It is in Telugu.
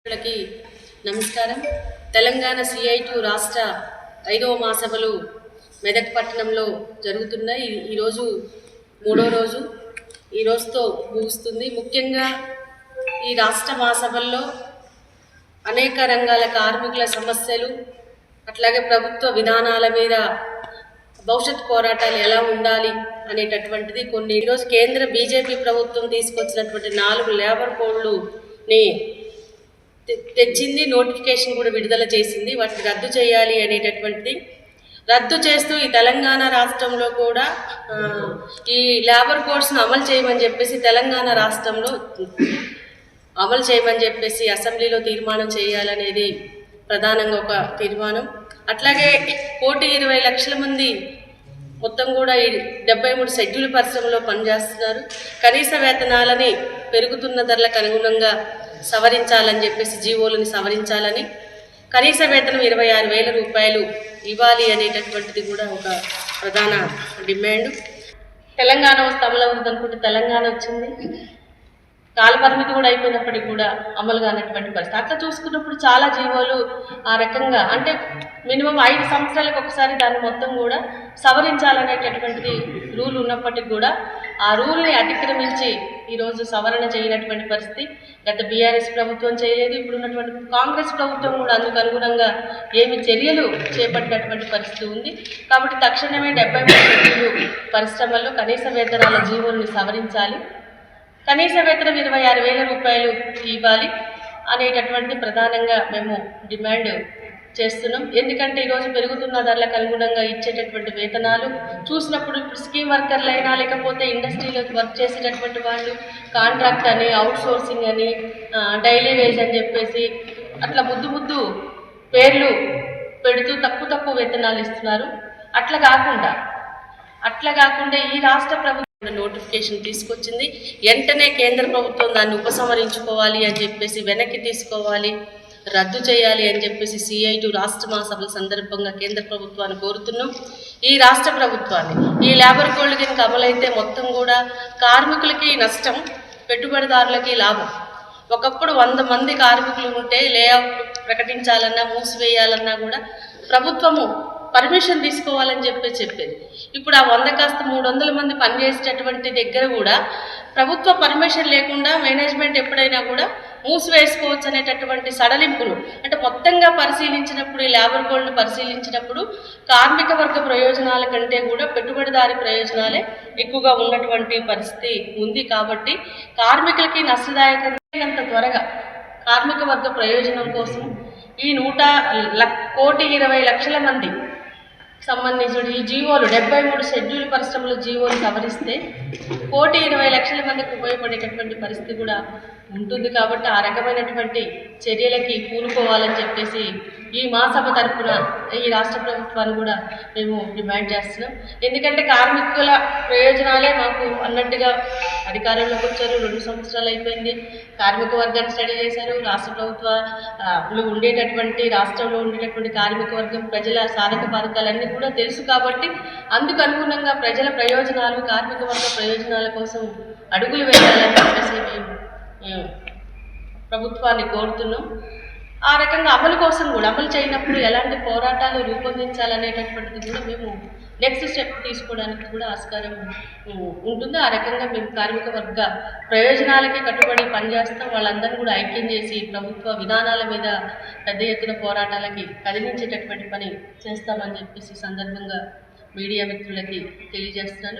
అందరికీ నమస్కారం. తెలంగాణ CITU రాష్ట్ర 5వ మహాసభలు మెదక్ పట్టణంలో జరుగుతున్నాయి. ఈరోజు 3వ రోజు. ఈ రోజుతో ముగుస్తుంది. ముఖ్యంగా ఈ రాష్ట్ర మహాసభల్లో అనేక రంగాల కార్మికుల సమస్యలు, అట్లాగే ప్రభుత్వ విధానాల మీద భవిష్యత్ పోరాటాలు ఎలా ఉండాలి అనేటటువంటిది కొన్ని ఈరోజు కేంద్ర బీజేపీ ప్రభుత్వం తీసుకొచ్చినటువంటి 4 లేబర్ కోడ్లుని తెచ్చింది. నోటిఫికేషన్ కూడా విడుదల చేసింది. వాటిని రద్దు చేయాలి అనేటటువంటిది రద్దు చేస్తూ ఈ తెలంగాణ రాష్ట్రంలో కూడా ఈ లేబర్ కోడ్స్ను అమలు చేయమని చెప్పేసి తెలంగాణ రాష్ట్రంలో అమలు చేయమని చెప్పేసి అసెంబ్లీలో తీర్మానం చేయాలనేది ప్రధానంగా ఒక తీర్మానం. అట్లాగే 1,20,00,000 మంది మొత్తం కూడా ఈ 73 షెడ్యూల్ పరిశ్రమలో పనిచేస్తున్నారు. కనీస వేతనాలని పెరుగుతున్న ధరలకు అనుగుణంగా సవరించాలని చెప్పేసి జీవోలను సవరించాలని, కనీస వేతనం 26,000 రూపాయలు ఇవ్వాలి అనేటటువంటిది కూడా ఒక ప్రధాన డిమాండ్. తెలంగాణ వస్తే అమలు అవుతుంది అనుకుంటే తెలంగాణ వచ్చింది, కాల పరిమితి కూడా అయిపోయినప్పటికీ కూడా అమలు కానటువంటి పరిస్థితి. అట్లా చూసుకున్నప్పుడు చాలా జీవోలు ఆ రకంగా అంటే మినిమం 5 సంవత్సరాలకు ఒకసారి దాన్ని మొత్తం కూడా సవరించాలనేటటువంటిది రూల్ ఉన్నప్పటికీ కూడా ఆ రూల్ని అతిక్రమించి ఈరోజు సవరణ చేయనటువంటి పరిస్థితి. గత బీఆర్ఎస్ ప్రభుత్వం చేయలేదు, ఇప్పుడు ఉన్నటువంటి కాంగ్రెస్ ప్రభుత్వం కూడా అందుకు అనుగుణంగా ఏమి చర్యలు చేపట్టినటువంటి పరిస్థితి ఉంది. కాబట్టి తక్షణమే 73 పరిశ్రమల్లో కనీస వేతనాల జీవోల్ని సవరించాలి, కనీస వేతనం 26,000 రూపాయలు ఇవ్వాలి అనేటటువంటిది ప్రధానంగా మేము డిమాండ్ చేస్తున్నాం. ఎందుకంటే ఈరోజు పెరుగుతున్న ధరలకు అనుగుణంగా ఇచ్చేటటువంటి వేతనాలు చూసినప్పుడు ఇప్పుడు స్కీమ్ వర్కర్లు అయినా లేకపోతే ఇండస్ట్రీలో వర్క్ చేసేటటువంటి వాళ్ళు కాంట్రాక్ట్ అని, అవుట్ సోర్సింగ్ అని, డైలీ వేజ్ అని చెప్పేసి అట్లా ముద్దు పేర్లు పెడుతూ తక్కువ వేతనాలు ఇస్తున్నారు. అట్లా కాకుండా ఈ రాష్ట్ర ప్రభుత్వం నోటిఫికేషన్ తీసుకొచ్చింది. వెంటనే కేంద్ర ప్రభుత్వం దాన్ని ఉపసంహరించుకోవాలి అని చెప్పేసి, వెనక్కి తీసుకోవాలి, రద్దు చేయాలి అని చెప్పేసి CITU రాష్ట్ర మహాసభల సందర్భంగా కేంద్ర ప్రభుత్వాన్ని కోరుతున్నాం. ఈ రాష్ట్ర ప్రభుత్వాన్ని ఈ లేబర్ కోడ్ కనుక అమలైతే మొత్తం కూడా కార్మికులకి నష్టం, పెట్టుబడిదారులకి లాభం. ఒకప్పుడు 100 మంది కార్మికులు ఉంటే లేఅవుట్ ప్రకటించాలన్నా మూసివేయాలన్నా కూడా ప్రభుత్వము పర్మిషన్ తీసుకోవాలని చెప్పేది. ఇప్పుడు ఆ 100 కాస్త 300 మంది పనిచేసేటటువంటి దగ్గర కూడా ప్రభుత్వ పర్మిషన్ లేకుండా మేనేజ్మెంట్ ఎప్పుడైనా కూడా మూసివేసుకోవచ్చు అనేటటువంటి సడలింపులు అంటే మొత్తంగా పరిశీలించినప్పుడు ఈ లేబర్ కోడ్ను పరిశీలించినప్పుడు కార్మిక వర్గ ప్రయోజనాల కంటే కూడా పెట్టుబడిదారి ప్రయోజనాలే ఎక్కువగా ఉన్నటువంటి పరిస్థితి ఉంది. కాబట్టి కార్మికులకి నష్టదాయకంత త్వరగా కార్మిక వర్గ ప్రయోజనం కోసం ఈ 1,20,00,000 మంది సంబంధించిన ఈ జీవోలు 73 షెడ్యూల్ పరిశ్రమల జీవోలు సవరిస్తే 1,20,00,000 మందికి ఉపయోగపడేటటువంటి పరిస్థితి కూడా ఉంటుంది. కాబట్టి ఆ రకమైనటువంటి చర్యలకి పూనుకోవాలని చెప్పేసి ఈ మహాసభ తరఫున ఈ రాష్ట్ర ప్రభుత్వాన్ని కూడా మేము డిమాండ్ చేస్తున్నాం. ఎందుకంటే కార్మికుల ప్రయోజనాలే మాకు అన్నట్టుగా అధికారంలోకి వచ్చారు, 2 సంవత్సరాలు అయిపోయింది, కార్మిక వర్గాన్ని స్టడీ చేశారు. రాష్ట్ర ప్రభుత్వంలో ఉండేటటువంటి కార్మిక వర్గం ప్రజల సాధక బాధకాలన్నీ కూడా తెలుసు. కాబట్టి అందుకు అనుగుణంగా ప్రజల ప్రయోజనాలు, కార్మిక వర్గ ప్రయోజనాల కోసం అడుగులు వేయాలని చెప్పేసి మేము ప్రభుత్వాన్ని కోరుతున్నాం. ఆ రకంగా అమలు కోసం కూడా అమలు చేయనప్పుడు ఎలాంటి పోరాటాలు రూపొందించాలనేటటువంటిది కూడా మేము నెక్స్ట్ స్టెప్ తీసుకోవడానికి కూడా ఆస్కారం ఉంటుంది. ఆ రకంగా మేము కార్మిక వర్గ ప్రయోజనాలకి కట్టుబడి పనిచేస్తాం. వాళ్ళందరినీ కూడా ఐక్యం చేసి ప్రభుత్వ విధానాల మీద పెద్ద ఎత్తున పోరాటాలకి కదిలించేటటువంటి పని చేస్తామని చెప్పేసి సందర్భంగా మీడియా మిత్రులకి తెలియజేస్తున్నాను.